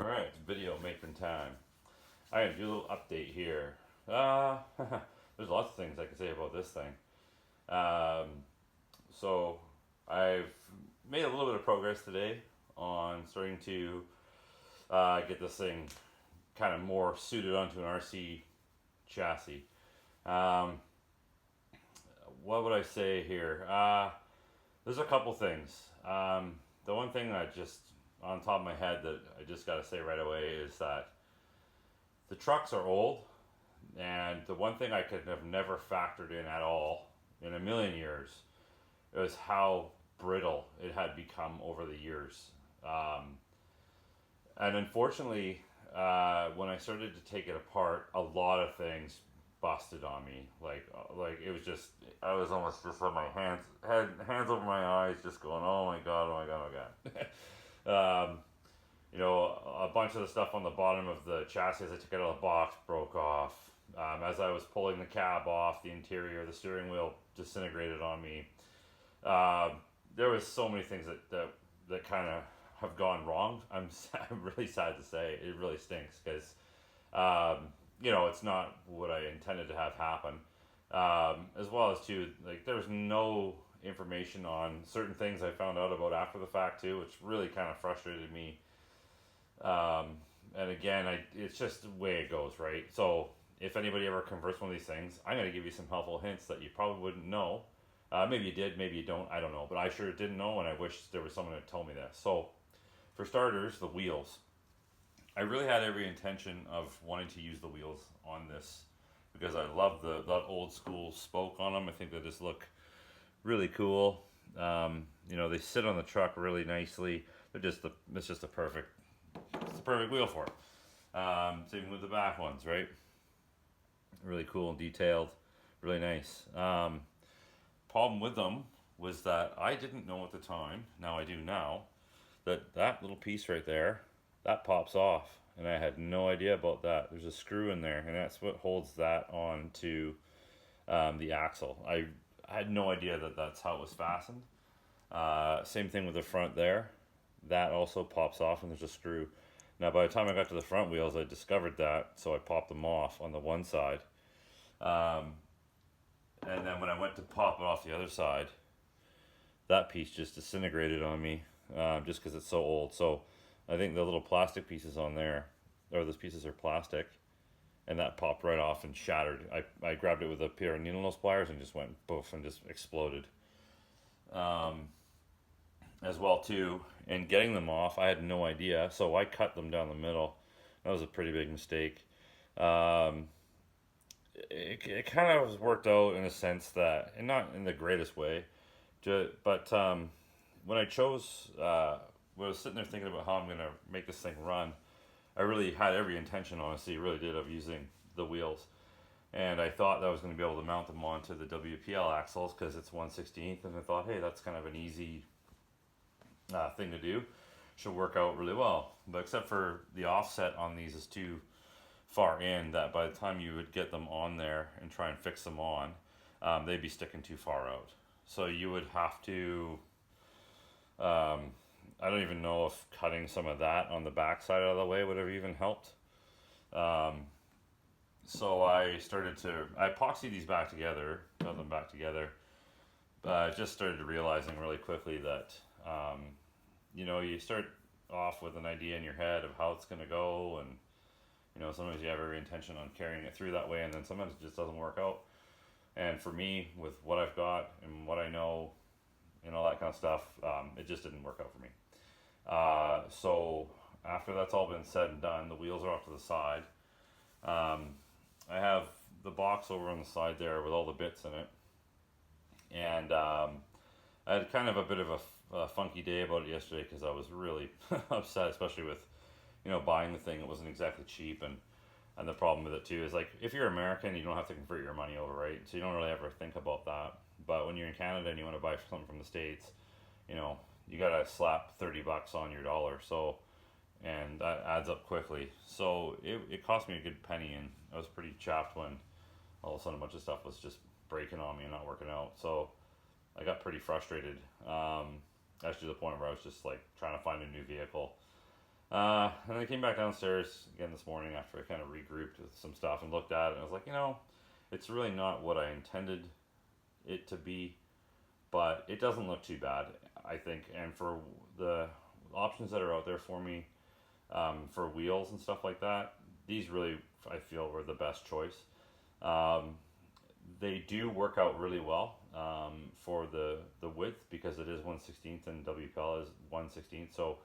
Alright, video making time. I gotta do a little update here. There's lots of things I can say about this thing. Um, so, I've made a little bit of progress today on starting to get this thing kind of more suited onto an RC chassis. Um, what would I say here? There's a couple things. The one thing I just, on top of my head, that I just gotta say right away is that the trucks are old, and the one thing I could have never factored in at all in a million years is how brittle it had become over the years. Um, and unfortunately, when I started to take it apart, a lot of things busted on me. Like it was just, I was almost just on my hands over my eyes, just going, oh my god, oh my god, oh my god. A bunch of the stuff on the bottom of the chassis as I took it out of the box broke off. As I was pulling the cab off, the interior, the steering wheel disintegrated on me. Uh, there was so many things that kind of have gone wrong. I'm really sad to say. It really stinks because, it's not what I intended to have happen. As well as, too, like, there was no information on certain things I found out about after the fact, too, which really kind of frustrated me. And again, it's just the way it goes, right? So if anybody ever converts one of these things, I'm going to give you some helpful hints that you probably wouldn't know. Maybe you did, maybe you don't, I don't know. But I sure didn't know, and I wish there was someone that told me this. So, for starters, the wheels. I really had every intention of wanting to use the wheels on this because I love the old school spoke on them. I think they just look really cool. They sit on the truck really nicely. It's just a perfect wheel for it. Same with the back ones, right? Really cool and detailed, really nice. Problem with them was that I didn't know at the time, now I do now, that little piece right there, that pops off. And I had no idea about that. There's a screw in there, and that's what holds that on to the axle. I had no idea that that's how it was fastened. Same thing with the front there. That also pops off, and there's a screw. Now, by the time I got to the front wheels, I discovered that, so I popped them off on the one side. Um, and then when I went to pop it off the other side, that piece just disintegrated on me, just because it's so old. So I think the little plastic pieces on there, or those pieces are plastic, and that popped right off and shattered. I grabbed it with a pair of needle nose pliers and just went poof and just exploded. Um, as well too, and getting them off, I had no idea, so I cut them down the middle. That was a pretty big mistake. Um, it kind of was worked out in a sense that, and not in the greatest way, but when I chose, when I was sitting there thinking about how I'm going to make this thing run, I really had every intention, honestly, really did, of using the wheels. And I thought that I was going to be able to mount them onto the WPL axles because it's 1/16th, and I thought, hey, that's kind of an easy thing to do. Should work out really well. But except for the offset on these is too far in that by the time you would get them on there and try and fix them on, they'd be sticking too far out. So you would have to, I don't even know if cutting some of that on the back side out of the way would have even helped. Um, so I epoxied these back together, got them back together, but I just started realizing really quickly that, you start off with an idea in your head of how it's going to go, and sometimes you have every intention on carrying it through that way, and then sometimes it just doesn't work out. And for me, with what I've got and what I know and all that kind of stuff, it just didn't work out for me. So after that's all been said and done, the wheels are off to the side. I have the box over on the side there with all the bits in it, and I had kind of a bit of a funky day about it yesterday because I was really upset, especially with buying the thing. It wasn't exactly cheap, and the problem with it too is, like, if you're American, you don't have to convert your money over, right? So you don't really ever think about that. But when you're in Canada and you want to buy something from the States, you gotta slap $30 on your dollar. So, and that adds up quickly. So it cost me a good penny, and I was pretty chapped when all of a sudden a bunch of stuff was just breaking on me and not working out. So I got pretty frustrated. Actually, to the point where I was just like trying to find a new vehicle. And I came back downstairs again this morning after I kind of regrouped with some stuff and looked at it, and I was like, it's really not what I intended it to be, but it doesn't look too bad, I think. And for the options that are out there for me, for wheels and stuff like that, these really, I feel, were the best choice. Um, they do work out really well for the width, because it is 1/16th and WPL is 1/16th, so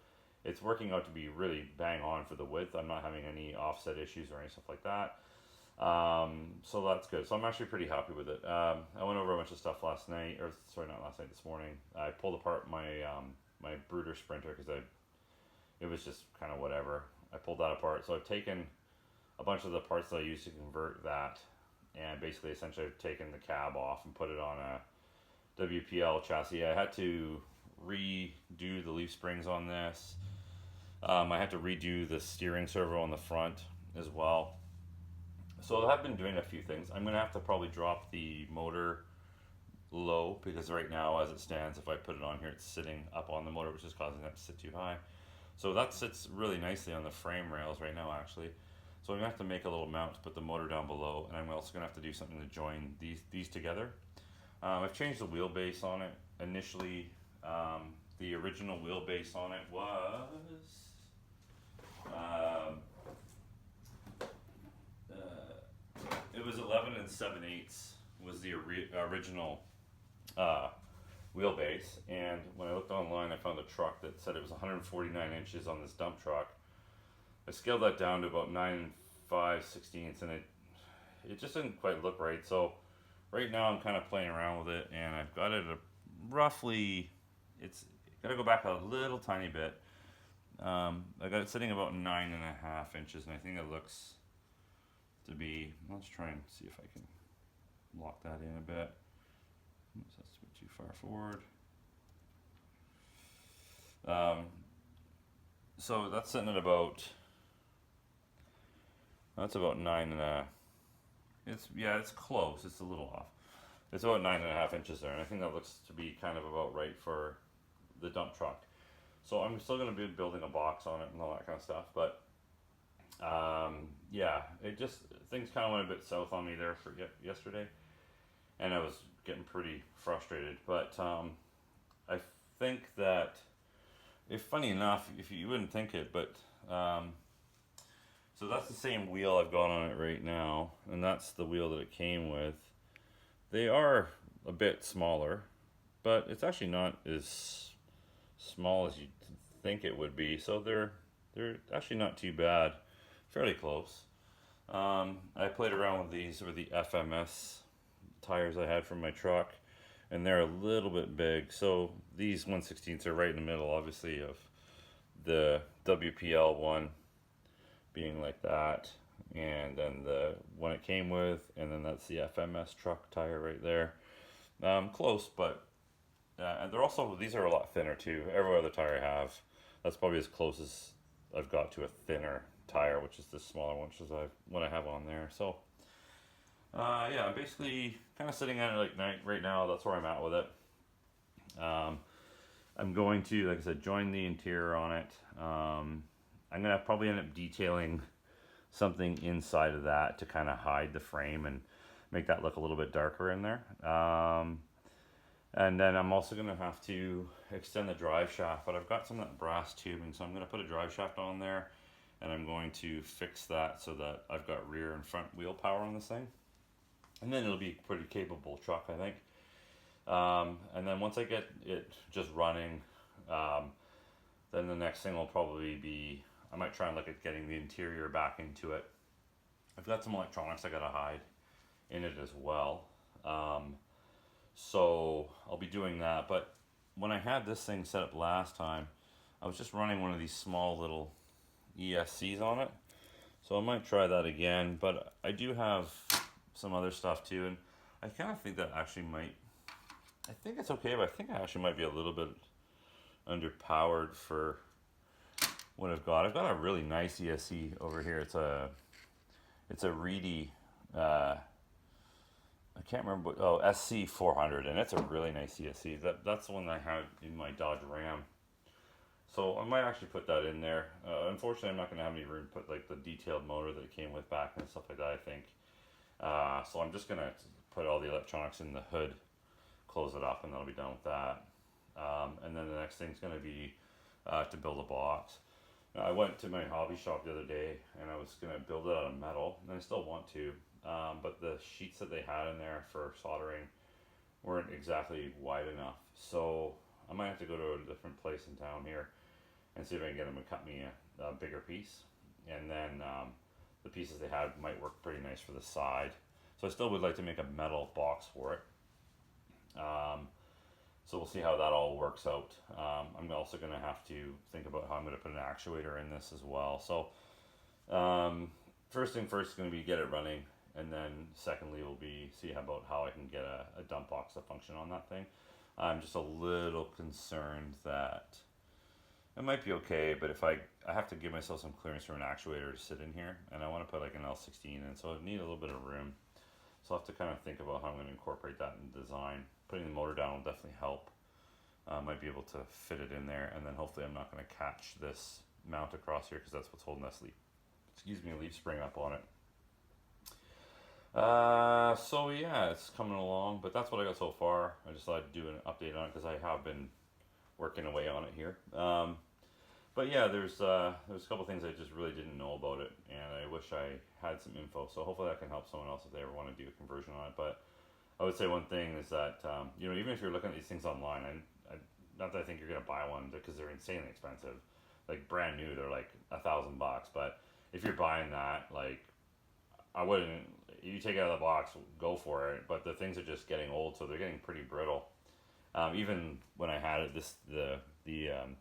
it's working out to be really bang on for the width. I'm not having any offset issues or any stuff like that. So that's good. So I'm actually pretty happy with it. I went over a bunch of stuff last night, or sorry, not last night, this morning. I pulled apart my my Brooder Sprinter because it was just kind of whatever. I pulled that apart. So I've taken a bunch of the parts that I used to convert that, and basically essentially I've taken the cab off and put it on a WPL chassis. I had to redo the leaf springs on this. I had to redo the steering servo on the front as well. So I've been doing a few things. I'm gonna have to probably drop the motor low, because right now, as it stands, if I put it on here, it's sitting up on the motor, which is causing that to sit too high. So that sits really nicely on the frame rails right now, actually. So I'm gonna have to make a little mount to put the motor down below, and I'm also gonna have to do something to join these together. I've changed the wheelbase on it. Initially, the original wheelbase on it was um, it was 11 and 7/8 was the original wheelbase, and when I looked online, I found a truck that said it was 149 inches on this dump truck. I scaled that down to about 9 and 5/16, and it just didn't quite look right. So right now I'm kind of playing around with it, and I've got it roughly, it's got to go back a little tiny bit. I got it sitting about 9.5 inches, and I think it looks to be, let's try and see if I can lock that in a bit. Oops, that's a bit too far forward. So that's sitting at about, that's about 9.5. It's close. It's a little off. It's about 9.5 inches there, and I think that looks to be kind of about right for the dump truck. So I'm still going to be building a box on it and all that kind of stuff, but it just, things kind of went a bit south on me there for yesterday, and I was getting pretty frustrated. But I think that, if funny enough, if you wouldn't think it, but so that's the same wheel I've got on it right now, and that's the wheel that it came with. They are a bit smaller, but it's actually not as small as you'd think it would be. So they're actually not too bad, fairly close. I played around with these with the FMS tires I had from my truck, and they're a little bit big. So these 1/16ths are right in the middle, obviously, of the WPL one being like that, and then the one it came with, and then that's the FMS truck tire right there. Close, but and they're also, these are a lot thinner too. Every other tire I have, that's probably as close as I've got to a thinner tire, which is the smaller one, which is what I have on there. So I'm basically kind of sitting at it like right now. That's where I'm at with it. I'm going to, like I said, join the interior on it. I'm gonna probably end up detailing something inside of that to kind of hide the frame and make that look a little bit darker in there. And then I'm also going to have to extend the drive shaft, but I've got some of that brass tubing, so I'm going to put a drive shaft on there, and I'm going to fix that so that I've got rear and front wheel power on this thing. And then it'll be a pretty capable truck, I think. And then once I get it just running, then the next thing will probably be, I might try and look at getting the interior back into it. I've got some electronics I got to hide in it as well. So I'll be doing that. But when I had this thing set up last time, I was just running one of these small little ESCs on it. So I might try that again, but I do have some other stuff too, and I kind of think that actually might, I think it's okay, but I think I actually might be a little bit underpowered for what I've got. I've got a really nice ESC over here. It's a Reedy, I can't remember what, SC400, and it's a really nice ESC. That's the one that I had in my Dodge Ram. So I might actually put that in there. Unfortunately, I'm not going to have any room to put like the detailed motor that it came with back and stuff like that, I think. So I'm just going to put all the electronics in the hood, close it up, and that'll be done with that. And then the next thing's going to be to build a box. Now, I went to my hobby shop the other day and I was going to build it out of metal, and I still want to. But the sheets that they had in there for soldering weren't exactly wide enough. So I might have to go to a different place in town here and see if I can get them to cut me a bigger piece. And then the pieces they had might work pretty nice for the side. So I still would like to make a metal box for it. So we'll see how that all works out. I'm also going to have to think about how I'm going to put an actuator in this as well. So first thing first is going to be get it running, and then secondly will be see about how I can get a dump box to function on that thing. I'm just a little concerned that it might be okay, but if I have to give myself some clearance for an actuator to sit in here, and I want to put like an L16 in, so I need a little bit of room. So I'll have to kind of think about how I'm going to incorporate that in design. Putting the motor down will definitely help. Might be able to fit it in there, and then hopefully I'm not going to catch this mount across here because that's what's holding this leaf spring up on it. So yeah, it's coming along, but that's what I got so far. I just thought I'd do an update on it because I have been working away on it here. But yeah, there's a couple things I just really didn't know about it, and I wish I had some info. So hopefully that can help someone else if they ever want to do a conversion on it. But I would say one thing is that even if you're looking at these things online, not that I think you're gonna buy one because they're insanely expensive. Like brand new, they're like $1,000. But if you're buying that, like I wouldn't. You take it out of the box, go for it. But the things are just getting old, so they're getting pretty brittle. Even when I had it, the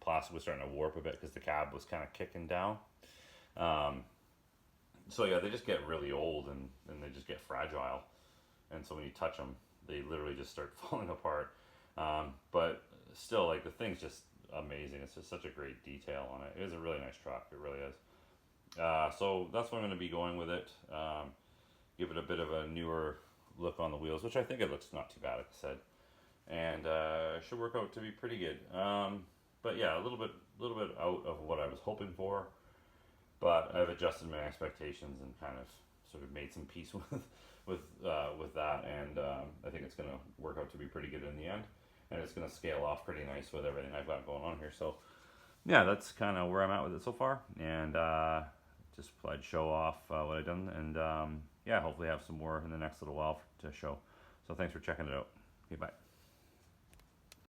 plastic was starting to warp a bit because the cab was kind of kicking down. So yeah, they just get really old and they just get fragile. And so when you touch them, they literally just start falling apart. But still, like the thing's just amazing. It's just such a great detail on it. It is a really nice truck. It really is. So that's what I'm going to be going with it. Give it a bit of a newer look on the wheels, which I think it looks not too bad, like I said. And should work out to be pretty good. But yeah, a little bit out of what I was hoping for. But I've adjusted my expectations and kind of sort of made some peace with that, and I think it's going to work out to be pretty good in the end, and it's going to scale off pretty nice with everything I've got going on here. So yeah, that's kind of where I'm at with it so far, and just I'd show off what I've done, and yeah, hopefully have some more in the next little while to show. So thanks for checking it out. Okay, bye.